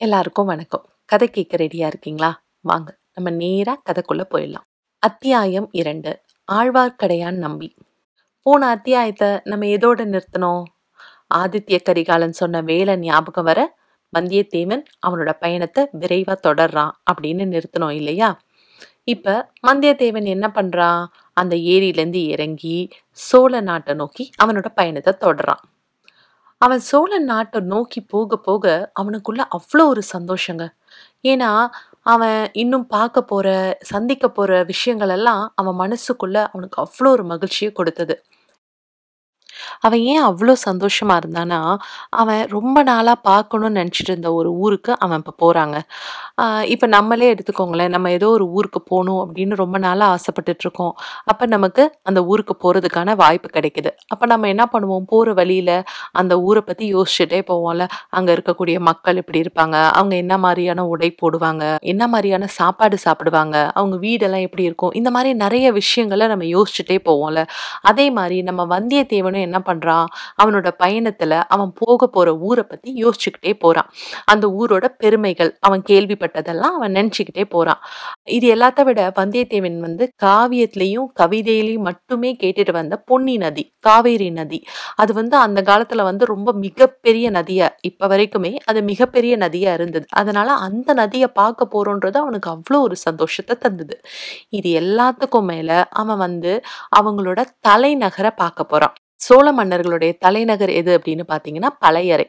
எல்லாருக்கும் வணக்கம். கதை கேட்க ரெடியா இருக்கீங்களா? வாங்க, நம்ம நேரா கதைக்குள்ள போயிடலாம். அத்தியாயம் 2. ஆழ்வார்க்கடையான் நம்பி. போன அத்தியாயத்தை நம்ம எதோட நிறுத்தணும்? ஆதித்ய கரிகாலன் சொன்ன வேலை ஞாபகம் வர வந்தியத்தேவன் அவனோட பயணத்தை விரைவா தொடர்றான் அப்படின்னு நிறுத்தணும் இல்லையா? இப்ப வந்தியத்தேவன் என்ன பண்றான்? அந்த ஏரியிலேருந்து இறங்கி சோழ நாட்டை நோக்கி அவனோட பயணத்தை தொடர்றான். அவன் சோழ நாட்டை நோக்கி போக போக அவனுக்குள்ள அவ்வளோ ஒரு சந்தோஷங்க. ஏன்னா அவன் இன்னும் பார்க்க போற, சந்திக்க போற விஷயங்கள் எல்லாம் அவன் மனசுக்குள்ள அவனுக்கு அவ்வளோ ஒரு மகிழ்ச்சியை கொடுத்தது. அவன் ஏன் அவ்வளோ சந்தோஷமா இருந்தானா, அவன் ரொம்ப நாளா பார்க்கணும்னு நினைச்சிட்டு இருந்த ஒரு ஊருக்கு அவன் இப்ப போறாங்க. இப்ப நம்மளே எடுத்துக்கோங்களேன். நம்ம ஏதோ ஒரு ஊருக்கு போணும் அப்படின்னு ரொம்ப நாளா ஆசைப்பட்டுட்டு இருக்கோம். அப்ப நமக்கு அந்த ஊருக்கு போறதுக்கான வாய்ப்பு கிடைக்குது. அப்ப நம்ம என்ன பண்ணுவோம்? போற வழியில அந்த ஊரை பத்தி யோசிச்சுட்டே போவோம்ல. அங்க இருக்கக்கூடிய மக்கள் எப்படி இருப்பாங்க? அவங்க என்ன மாரியான உடை போடுவாங்க? என்ன மாரியான சாப்பாடு சாப்பிடுவாங்க? அவங்க வீடெல்லாம் எப்படி இருக்கும்? இந்த மாரி நெறைய விஷயங்கள நம்ம யோசிச்சுட்டே போவோம்ல. அதே மாரி நம்ம வந்தியத்தேவனும் என்ன பண்றான்? அவனோட பயணத்துல அவன் போக போற ஊரை பத்தி யோசிச்சுக்கிட்டே போறான். அந்த ஊரோட பெருமைகள் அவன் கேள்விப்பட்டதெல்லாம் அவன் நினைச்சுக்கிட்டே போறான். இது எல்லாத்த விட வந்தியத்தேவன் காவியத்திலையும் கவிதையிலையும் மட்டுமே கேட்டுட்டு வந்த பொன்னி நதி, காவேரி நதி. அது அந்த காலத்துல ரொம்ப மிகப்பெரிய நதியா, இப்ப வரைக்குமே அது மிகப்பெரிய நதியா இருந்தது. அதனால அந்த நதியை பார்க்க போறோன்றது அவனுக்கு அவ்வளோ ஒரு சந்தோஷத்தை தந்தது. இது எல்லாத்துக்கும் மேல அவன் அவங்களோட தலைநகரை பார்க்க போறான். சோழ மன்னர்களுடைய தலைநகர் எது அப்படின்னு பார்த்தீங்கன்னா பழையறை.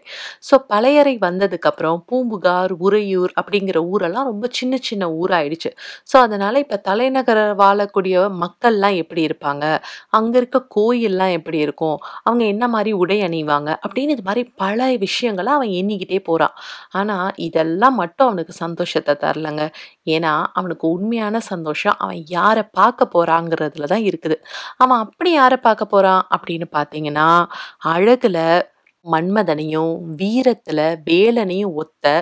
ஸோ பழையறை வந்ததுக்கு அப்புறம் பூம்புகார், உறையூர் அப்படிங்கிற ஊரெல்லாம் ரொம்ப சின்ன சின்ன ஊராயிடுச்சு. ஸோ அதனால இப்ப தலைநகர வாழக்கூடிய மக்கள்லாம் எப்படி இருப்பாங்க, அங்க இருக்க கோயில்லாம் எப்படி இருக்கும், அவங்க என்ன மாதிரி உடை அணிவாங்க அப்படின்னு இது மாதிரி பல விஷயங்களை அவன் எண்ணிக்கிட்டே போறான். ஆனா இதெல்லாம் மட்டும் அவனுக்கு சந்தோஷத்தை தரலங்க. ஏன்னா அவனுக்கு உண்மையான சந்தோஷம் அவன் யாரை பார்க்க போறாங்கிறதுல தான் இருக்குது. அவன் அப்படி யாரை பார்க்க போறான் அப்படின்னு பார்த்தீங்கன்னா, அழகுல மன்மதனையும் வீரத்துல வேலனையும் ஒத்த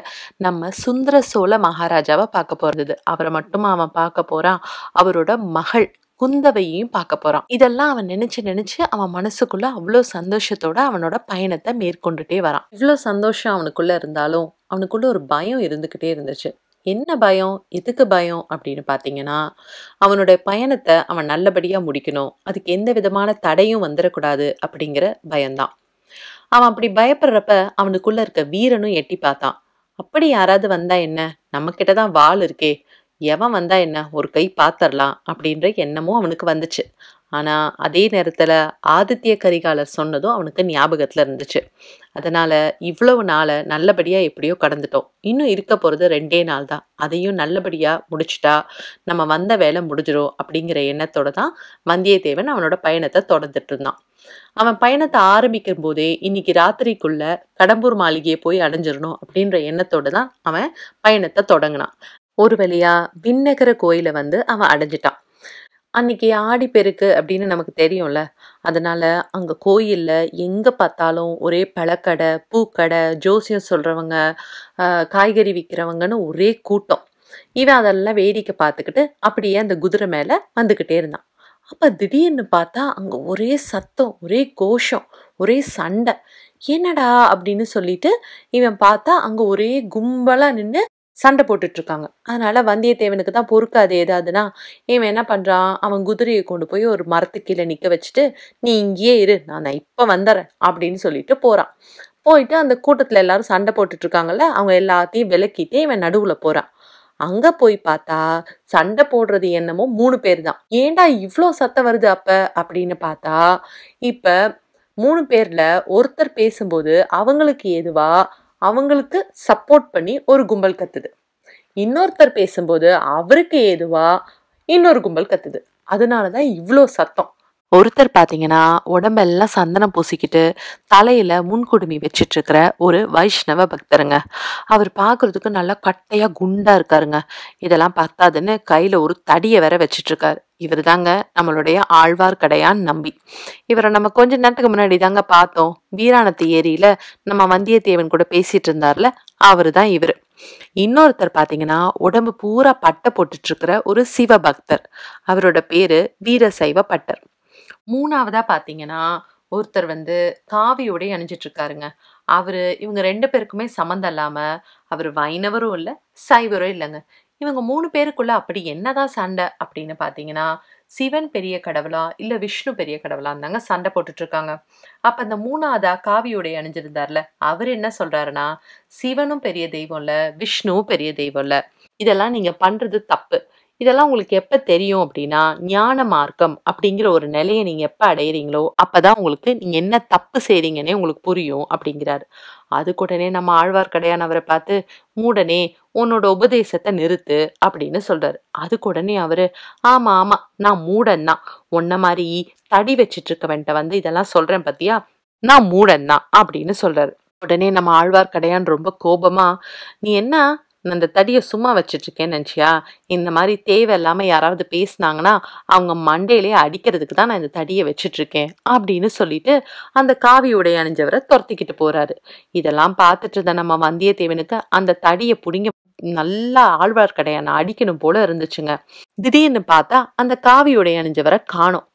நம்ம சுந்தர சோழ மகாராஜாவை பார்க்க போறது. அவரை மட்டுமா அவன் பார்க்க போறான்? அவரோட மகள் குந்தவையையும் பார்க்க போறான். இதெல்லாம் அவன் நினைச்சு நினைச்சு அவன் மனசுக்குள்ள அவ்வளோ சந்தோஷத்தோட அவனோட பயணத்தை மேற்கொண்டுட்டே வரான். இவ்வளோ சந்தோஷம் அவனுக்குள்ள இருந்தாலும் அவனுக்குள்ள ஒரு பயம் இருந்துகிட்டே இருந்துச்சு. என்ன பயம்? எதுக்கு பயம் அப்படின்னு பார்த்தீங்கன்னா, அவனுடைய பயணத்தை அவன் நல்லபடியா முடிக்கணும், அதுக்கு எந்த விதமான தடையும் வந்துடக்கூடாது அப்படிங்கிற பயம்தான். அவன் அப்படி பயப்படுறப்ப அவனுக்குள்ள இருக்க வீரனும் எட்டி பார்த்தான். அப்படி யாராவது வந்தா என்ன, நம்ம கிட்டதான் வாள் இருக்கே, எவன் வந்தா என்ன, ஒரு கை பாத்தரலாம் அப்படின்ற எண்ணமும் அவனுக்கு வந்துச்சு. ஆனா அதே நேரத்துல ஆதித்ய கரிகாலர் சொன்னதும் அவனுக்கு ஞாபகத்துல இருந்துச்சு. அதனால இவ்வளவு நாள நல்லபடியா எப்படியோ கடந்துட்டோம். இன்னும் இருக்க போறது 2 நாள் தான். அதையும் நல்லபடியா முடிச்சுட்டா நம்ம வந்த வேலை முடிஞ்சிரும் அப்படிங்கிற எண்ணத்தோட தான் வந்தியத்தேவன் அவனோட பயணத்தை தொடர்ந்துட்டு இருந்தான். அவன் பயணத்தை ஆரம்பிக்கும் போதே இன்னைக்கு ராத்திரிக்குள்ள கடம்பூர் மாளிகையை போய் அடைஞ்சிடணும் அப்படின்ற எண்ணத்தோட தான் அவன் பயணத்தை தொடங்கினான். ஒரு வழியா விண்ணகர கோயிலை அவன் அடைஞ்சிட்டான். அன்னைக்கு ஆடிப்பெருக்கு அப்படின்னு நமக்கு தெரியும்ல. அதனால அங்க கோயில்ல எங்க பார்த்தாலும் ஒரே பழக்கடை, பூக்கடை, ஜோசியம் சொல்றவங்க, காய்கறி விற்கிறவங்கன்னு ஒரே கூட்டம். இவன் அதெல்லாம் வேடிக்கை பார்த்துக்கிட்டு அப்படியே அந்த குதிரை மேல வந்துகிட்டே இருந்தான். அப்ப திடீர்னு பார்த்தா அங்க ஒரே சத்தம், ஒரே கோஷம், ஒரே சண்டை. என்னடா அப்படின்னு சொல்லிட்டு இவன் பார்த்தா அங்க ஒரே கும்பலா நின்னு சண்டை போட்டுட்டு இருக்காங்க. அதனால வந்தியத்தேவனுக்கு தான் பொறுக்காது ஏதாவதுன்னா, இவன் என்ன பண்றான்? அவன் குதிரையை கொண்டு போய் ஒரு மரத்துக்கு கீழே நிக்க வச்சுட்டு, நீ இங்கேயே இரு, நான் இப்ப வந்துடுறேன் அப்படின்னு சொல்லிட்டு போறான். போயிட்டு அந்த கூட்டத்துல எல்லாரும் சண்டை போட்டுட்டு இருக்காங்கல்ல, அவங்க எல்லாத்தையும் விலக்கிட்டு இவன் நடுவுல போறான். அங்க போய் பார்த்தா சண்டை போடுறது என்னமோ 3 பேர் தான். ஏன்டா இவ்ளோ சத்தம் வருது அப்ப அப்படின்னு பார்த்தா, இப்ப 3 பேர்ல ஒருத்தர் பேசும்போது அவங்களுக்கு ஏதுவா அவங்களுக்கு சப்போர்ட் பண்ணி ஒரு கும்பல் கத்துது. இன்னொருத்தர் பேசும்போது அவருக்கு ஏதுவா இன்னொரு கும்பல் கத்துது. அதனாலதான் இவ்ளோ சத்தம். ஒருத்தர் பாத்தீங்கன்னா உடம்பெல்லாம் சந்தனம் பூசிக்கிட்டு தலையில முன்குடுமி வச்சிட்டு இருக்கிற ஒரு வைஷ்ணவ பக்தருங்க. அவர் பாக்குறதுக்கு நல்லா கட்டையா குண்டா இருக்காருங்க. இதெல்லாம் பத்தாதுன்னு கையில ஒரு தடியை வேற வச்சிட்டு இருக்காரு. இவர் தாங்க நம்மளுடைய ஆழ்வார்க்கடையான் நம்பி. இவரை நம்ம கொஞ்ச நேரத்துக்கு முன்னாடி தாங்க பார்த்தோம். வீராணத்து ஏரியில நம்ம வந்தியத்தேவன் கூட பேசிட்டு இருந்தார்ல, அவரு தான் இவரு. இன்னொருத்தர் பாத்தீங்கன்னா உடம்பு பூரா பட்டை போட்டுட்டு இருக்கிற ஒரு சிவ பக்தர். அவரோட பேரு வீரசைவ பட்டர். 3ஆவதா பாத்தீங்கன்னா ஒருத்தர் காவி உடை அணிஞ்சிட்டு இருக்காருங்க. இவங்க 2 பேருக்குமே சம்மந்தம் இல்லாம, அவரு வைணவரும் இல்ல, சைவரும் இல்லங்க. இவங்க 3 பேருக்குள்ள அப்படி என்னதான் சண்டை அப்படின்னு பார்த்தீங்கன்னா, சிவன் பெரிய கடவுளா? இல்ல விஷ்ணு பெரிய கடவுளான்னு தாங்க சண்டை போட்டுட்டு இருக்காங்க. அப்ப அந்த 3வதா காவி உடை அணிஞ்சிருந்தார்ல, அவரு என்ன சொல்றாருன்னா, "சிவனும் பெரிய தெய்வம் இல்ல, விஷ்ணுவும் பெரிய தெய்வம் இல்ல. இதெல்லாம் நீங்க பண்றது தப்பு. இதெல்லாம் உங்களுக்கு எப்ப தெரியும் அப்படின்னா, ஞான மார்க்கம் அப்படிங்கிற ஒரு நிலைய நீங்க எப்ப அடையறீங்களோ, அப்பதான் உங்களுக்கு நீங்க என்ன தப்பு செய்றீங்கன்னே உங்களுக்கு புரியும்" அப்படிங்கிறாரு. அதுக்கு உடனே நம்ம ஆழ்வார்க்கடியான் அவர பார்த்து, "மூடனே, உன்னோட உபதேசத்த நிறுத்து" அப்படின்னு சொல்றாரு. அதுக்கு உடனே அவரு, "ஆமா, ஆமா, நான் மூடன் தான். உன்ன மாரி தடி வச்சுட்டு இருக்கவன்ட்ட வந்து இதெல்லாம் சொல்றேன் பாத்தியா? நான் மூடன் தான்" அப்படின்னு சொல்றாரு. உடனே நம்ம ஆழ்வார்க்கடியான் ரொம்ப கோபமா, "நீ என்ன அந்த தடிய சும்மா வச்சுட்டு இருக்கேன்னு நெனச்சியா? இந்த மாரி தேவையில்லாம யாராவது பேசுனாங்கன்னா, அவங்க மண்டையிலேயே அடிக்கிறதுக்கு தான் நான் இந்த தடிய வச்சுட்டு இருக்கேன்" அப்படின்னு சொல்லிட்டு, அந்த காவி உடை அணிஞ்சவர தொரத்திக்கிட்டு போறாரு. இதெல்லாம் பார்த்துட்டு இருந்த நம்ம வந்தியத்தேவனுக்கு அந்த தடிய புடிங்கி நல்லா ஆழ்வார்க்கடியான அடிக்கணும் போல இருந்துச்சுங்க. திடீர்னு பார்த்தா, அந்த காவி உடை அணிஞ்சவர காணோம்.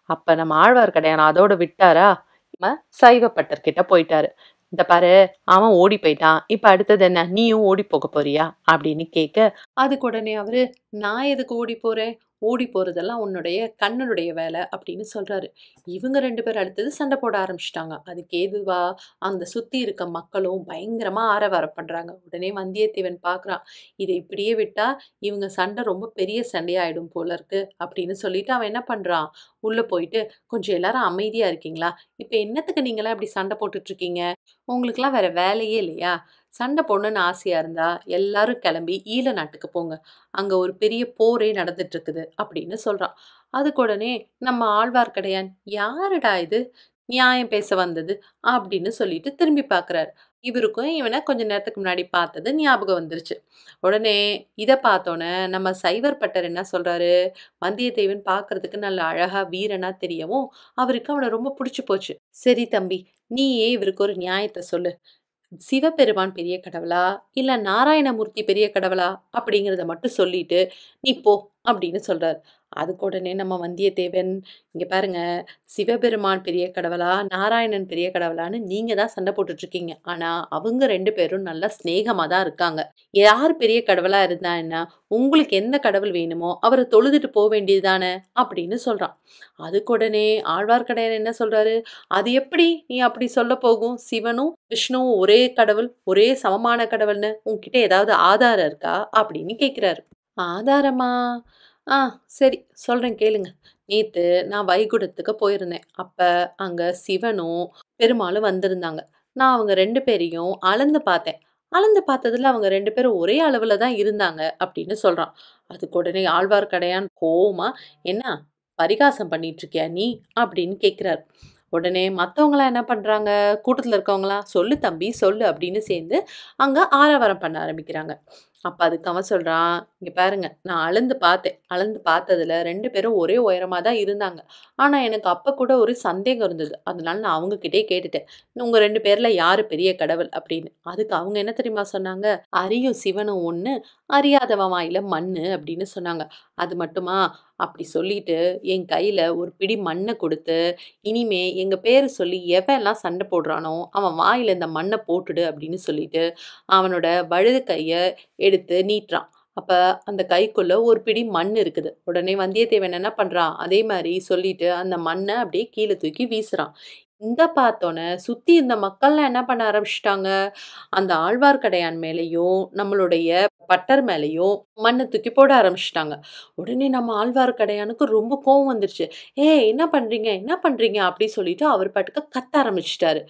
அப்ப நம்ம ஆழ்வார்க்கடியான் அதோட விட்டாரா? நம்ம சைவ பட்டர்கிட்ட போயிட்டாரு. "இந்த பாரு, அவன் ஓடி போயிட்டான். இப்ப அடுத்தது என்ன? நீயும் ஓடி போக போறியா?" அப்படின்னு கேட்க, அதுக்கு உடனே அவரு, "நான் எதுக்கு ஓடி போறேன்? ஓடி போறதெல்லாம் உன்னுடைய கண்ணனுடைய வேலை" அப்படின்னு சொல்றாரு. இவங்க 2 பேரும் அடுத்தது சண்டை போட ஆரம்பிச்சுட்டாங்க. அதுக்கு ஏதுவா அந்த சுத்தி இருக்க மக்களும் பயங்கரமா ஆரவாரம் பண்றாங்க. உடனே வந்தியத்தேவன் பார்க்குறான். இத இப்படியே விட்டா இவங்க சண்டை ரொம்ப பெரிய சண்டையாயிடும் போல இருக்கு அப்படின்னு சொல்லிட்டு அவன் என்ன பண்றான், உள்ள போயிட்டு, "கொஞ்சம் எல்லாரும் அமைதியா இருக்கீங்களா? இப்ப என்னத்துக்கு நீங்கலாம் இப்படி சண்டை போட்டுட்டு இருக்கீங்க? உங்களுக்கெல்லாம் வேற வேலையே இல்லையா? சண்டை போடணும்னு ஆசையா இருந்தா எல்லாரும் கிளம்பி ஈழ நாட்டுக்கு போங்க. அங்க ஒரு பெரிய போரே நடந்துட்டு இருக்குது" அப்படின்னு சொல்றான். அதுக்கு உடனே நம்ம ஆழ்வார்க்கடியான், "யாருடா இது? நியாயம் பேச வந்தது" அப்படின்னு சொல்லிட்டு திரும்பி பார்க்குறாரு. இவருக்கும் இவன கொஞ்ச நேரத்துக்கு முன்னாடி பார்த்தது ஞாபகம் வந்துருச்சு. உடனே இத பார்த்தோனே நம்ம சைவர் பட்டர் என்ன சொல்றாரு, வந்தியத்தேவன் பார்க்கறதுக்கு நல்ல அழகா வீரனா தெரியவும், அவருக்கு அவன ரொம்ப புடிச்சு போச்சு. "சரி தம்பி, நீயே இவருக்கு ஒரு நியாயத்த சொல்லு. சிவபெருமான் பெரிய கடவுளா? இல்ல நாராயணமூர்த்தி பெரிய கடவுளா? அப்படிங்கிறத மட்டும் சொல்லிட்டு, நீ போ" அப்படின்னு சொல்றாரு. அதுக்கு உடனே நம்ம வந்தியத்தேவன், "இங்க பாருங்க, சிவபெருமான் பெரிய கடவுளா? நாராயணன் பெரிய கடவுளான்னு நீங்க தான் சண்டை போட்டுட்டு இருக்கீங்க. ஆனா, அவங்க 2 பேரும் நல்லா சிநேகமா தான் இருக்காங்க. யார் பெரிய கடவுளா இருந்தா என்ன? உங்களுக்கு எந்த கடவுள் வேணுமோ, அவர தொழுதுட்டு போ வேண்டியது தானே" அப்படின்னு சொல்றான். அதுக்கு உடனே ஆழ்வார்க்கடியான் என்ன சொல்றாரு, "அது எப்படி நீ அப்படி சொல்ல போகும்? சிவனும், விஷ்ணுவும் ஒரே கடவுள், ஒரே சமமான கடவுள்னு உன்கிட்ட ஏதாவது ஆதாரம் இருக்கா?" அப்படின்னு கேட்கிறாரு. ஆதாரமா? ஆ, சரி, சொல்றேன் கேளுங்க. நேத்து நான் வைகுண்டத்துக்கு போயிருந்தேன். அப்ப அங்க சிவனும், பெருமாளும் வந்திருந்தாங்க. நான் அவங்க 2 பேரையும் அளந்து பார்த்தேன். அளந்து பார்த்ததுல அவங்க 2 பேரும் ஒரே அளவுல தான் இருந்தாங்க அப்படின்னு சொல்றான். அதுக்கு உடனே ஆழ்வார்க்கடியான் கோவமா, "என்ன பரிகாசம் பண்ணிட்டு இருக்கியா நீ?" அப்படின்னு கேட்கிறாரு. உடனே மத்தவங்கலாம் என்ன பண்றாங்க, கூட்டத்துல இருக்கவங்கலாம், "சொல்லு தம்பி, சொல்லு" அப்படின்னு சேர்ந்து அங்க ஆரவாரம் பண்ண ஆரம்பிக்கிறாங்க. அப்ப அதுக்கு அவன் சொல்றான், "இங்க பாருங்க, நான் அளந்து பார்த்தேன். அளந்து பார்த்ததுல 2 பேரும் ஒரே உயரமா தான் இருந்தாங்க. ஆனா எனக்கு அப்ப கூட ஒரு சந்தேகம் இருந்தது. அதனால நான் அவங்க கிட்டயே கேட்டுட்டேன். உங்க 2 பேர்ல யாரு பெரிய கடவுள் அப்படின்னு. அதுக்கு அவங்க என்ன தெரியுமா சொன்னாங்க? "அரியும் சிவனும் ஒண்ணு, அறியாதவன் வாயில மண்ணு" அப்படின்னு சொன்னாங்க. அது மட்டுமா? அப்படி சொல்லிட்டு என் கையில ஒரு பிடி மண்ண குடுத்து, "இனிமே எங்க பேர சொல்லி எவன்லாம் சண்டை போடுறானோ, அவன் வாயில இந்த மண்ண போட்டுடு" அப்படின்னு சொல்லிட்டு, அவனோட வலது கைய எடுத்து நீட்டுறான். அப்ப அந்த கைக்குள்ள ஒரு பிடி மண் இருக்குது. உடனே வந்தியத்தேவன் என்ன பண்றான், அதே மாரி சொல்லிட்டு அந்த மண்ண அப்படியே கீழ தூக்கி வீசுறான். இத பார்த்தோனே சுத்தி இருந்த மக்கள்லாம் என்ன பண்ண ஆரம்பிச்சுட்டாங்க, அந்த ஆழ்வார்க்கடையான் மேலயும், நம்மளுடைய பட்டர் மேலயும் மண்ண தூக்கி போட ஆரம்பிச்சுட்டாங்க. உடனே நம்ம ஆழ்வார்க்கடையானுக்கு ரொம்ப கோவம் வந்துருச்சு. "ஏய், என்ன பண்றீங்க? என்ன பண்றீங்க?" அப்படி சொல்லிட்டு அவர் பாட்டுக்கு கத்த ஆரம்பிச்சுட்டாரு.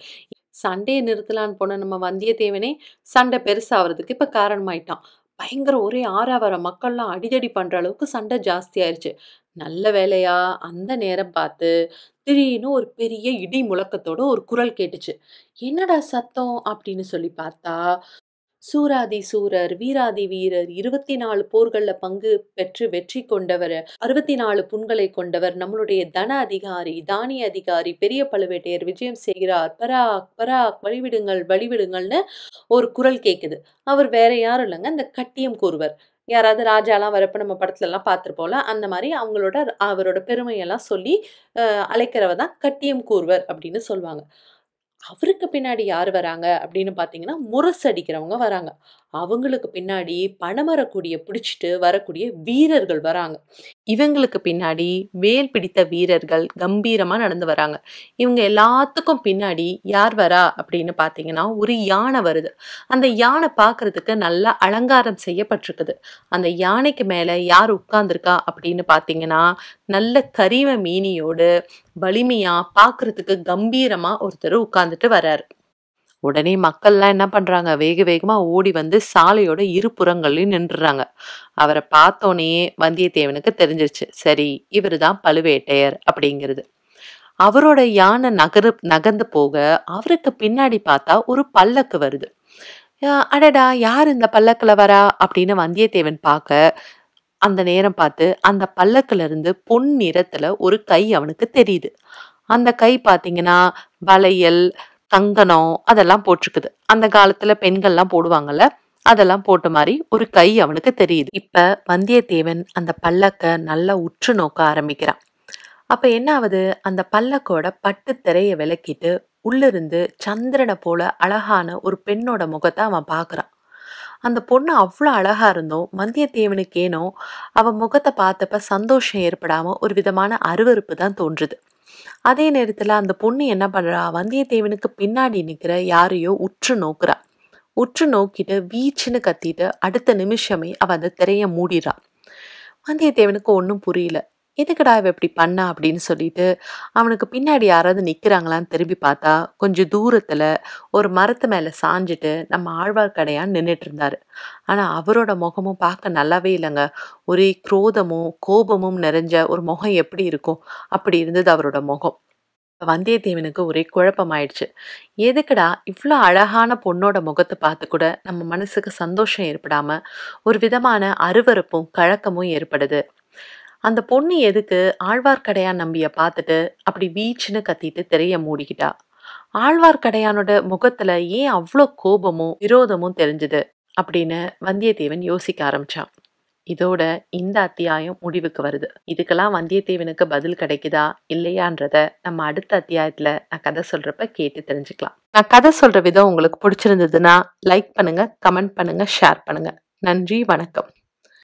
சண்டைய நிறுத்தலான்னு போன நம்ம வந்தியத்தேவனே, சண்டை பெருசாவறதுக்கு இப்ப காரணமாயிட்டான். பயங்கர ஒரே ஆரவாரம். மக்கள்லாம் அடிதடி பண்ற அளவுக்கு சண்டை ஜாஸ்தியாயிருச்சு. நல்ல வேளையா, அந்த நேரம் பார்த்து, திடீர்னு ஒரு பெரிய இடி முழக்கத்தோட ஒரு குரல் கேட்டுச்சு. "என்னடா சத்தம்?" அப்படின்னு சொல்லி பார்த்தா, சூராதி சூரர், வீராதி வீரர், 24 போர்கள்ல பங்கு பெற்று வெற்றி கொண்டவர், 64 புண்களைக் கொண்டவர், நம்மளுடைய தன அதிகாரி, தானிய அதிகாரி, பெரிய பழுவேட்டையர் விஜயம் செய்கிறார். பராக்! பராக்! வழிவிடுங்கள்! வழிவிடுங்கள்னு ஒரு குரல் கேட்குது. அவர் வேற யாரும் இல்லங்க, இந்த கட்டியம் கூறுவர். யாராவது ராஜாலாம் வரப்ப நம்ம படத்துலலாம் பார்த்துருப்போம்ல, அந்த மாரி அவரோட பெருமையெல்லாம் சொல்லி அழைக்கிறவ தான் கட்டியம் கூறுவர் அப்படின்னு சொல்லுவாங்க. அவருக்கு பின்னாடி யாரு வராங்க அப்படின்னு பார்த்தீங்கன்னா, முரசடிக்கிறவங்க வராங்க. அவங்களுக்கு பின்னாடி பனைமரக் கொடிய பிடிச்சுட்டு வரக்கூடிய வீரர்கள் வராங்க. இவங்களுக்கு பின்னாடி வேல் பிடித்த வீரர்கள் கம்பீரமா நடந்து வராங்க. இவங்க எல்லாத்துக்கும் பின்னாடி யார் வரா அப்படின்னு பார்த்தீங்கன்னா, ஒரு யானை வருது. அந்த யானை பார்க்கறதுக்கு நல்லா அலங்காரம் செய்யப்பட்டிருக்குது. அந்த யானைக்கு மேல யார் உட்கார்ந்திருக்கா அப்படின்னு பார்த்தீங்கன்னா, நல்ல கரிம மீனியோடு வலிமையா பார்க்கறதுக்கு கம்பீரமா ஒருத்தர் உட்கார்ந்துட்டு வராரு. உடனே மக்கள்லாம் என்ன பண்றாங்க? வேக வேகமா ஓடி வந்து சாலையோட இருபுறங்கள்லயும் நின்றுறாங்க. அவர பார்த்தோனயே வந்தியத்தேவனுக்கு தெரிஞ்சிருச்சு. சரி, இவருதான் பழுவேட்டையர் அப்படிங்கிறது. அவரோட யானை நகர்ந்து போக, அவருக்கு பின்னாடி பார்த்தா ஒரு பல்லக்கு வருது. அடடா! யார் இந்த பல்லக்குல வரா? அப்படின்னு வந்தியத்தேவன் பார்க்க, அந்த நேரம் பார்த்து அந்த பல்லக்குல இருந்து பொன் நிறத்துல ஒரு கை அவனுக்கு தெரியுது. அந்த கை பார்த்தீங்கன்னா, வளையல், கங்கணம் அதெல்லாம் போட்டிருக்குது. அந்த காலத்துல பெண்கள்லாம் போடுவாங்கல்ல, அதெல்லாம் போட்ட மாரி ஒரு கை அவனுக்கு தெரியுது. இப்ப வந்தியத்தேவன் அந்த பல்லக்க நல்லா உற்று நோக்க ஆரம்பிக்கிறான். அப்ப என்ன ஆவுது? அந்த பல்லக்கோட பட்டு திரைய விலக்கிட்டு, உள்ளிருந்து சந்திரன போல அழகான ஒரு பெண்ணோட முகத்த அவன் பார்க்குறான். அந்த பொண்ணு அவ்ளோ அழகா இருந்தும், வந்தியத்தேவனுக்கு ஏனோ அவ முகத்த பார்த்தப்ப சந்தோஷம் ஏற்படாம ஒரு விதமான அருவருப்பு தான் தோன்றுது. அதே நேரத்துல அந்த பொண்ணு என்ன பண்றா? வந்தியத்தேவனுக்கு பின்னாடி நிக்கிற யாரையோ உற்று நோக்குறா. உற்று நோக்கிட்டு வீச்சுன்னு கத்திட்டு அடுத்த நிமிஷமே அவ அந்த திரைய மூடிறா. வந்தியத்தேவனுக்கு ஒண்ணும் புரியல. எதுக்குடா இவ இப்படி பண்ணா அப்படின்னு சொல்லிட்டு அவனுக்கு பின்னாடி யாராவது நிக்கிறாங்களான்னு திரும்பி பார்த்தா, கொஞ்சம் தூரத்துல ஒரு மரத்து மேல சாஞ்சுட்டு நம்ம ஆழ்வார்க்கடையான் நின்னுட்டு இருந்தாரு. ஆனா அவரோட முகமும் பார்க்க நல்லாவே இல்லைங்க. ஒரே குரோதமும் கோபமும் நிறைஞ்ச ஒரு முகம் எப்படி இருக்கும், அப்படி இருந்தது அவரோட முகம். வந்தியத்தேவனுக்கு ஒரே குழப்பமாயிடுச்சு. எதுக்குடா இவ்ளோ அழகான பொண்ணோட முகத்த பார்த்து கூட நம்ம மனசுக்கு சந்தோஷம் ஏற்படாம ஒரு விதமான அருவருப்பும் கலக்கமும் ஏற்படுது. அந்த பொண்ணு எதுக்கு ஆழ்வார்க்கடையான் நம்பிய பார்த்துட்டு அப்படி வீச்சுன்னு கத்திட்டு திரைய மூடிக்கிட்டா? ஆழ்வார்க்கடையானோட முகத்துல ஏன் அவ்ளோ கோபமும் விரோதமும் தெரிஞ்சது அப்படின்னு வந்தியத்தேவன் யோசிக்க ஆரம்பிச்சான். இதோட இந்த அத்தியாயம் முடிவுக்கு வருது. இதுக்கெல்லாம் வந்தியத்தேவனுக்கு பதில் கிடைக்குதா இல்லையான்றத நம்ம அடுத்த அத்தியாயத்துல நான் கதை சொல்றப்ப கேட்டு தெரிஞ்சுக்கலாம். நான் கதை சொல்ற விதம் உங்களுக்கு பிடிச்சிருந்ததுன்னா லைக் பண்ணுங்க, கமெண்ட் பண்ணுங்க, ஷேர் பண்ணுங்க. நன்றி, வணக்கம்.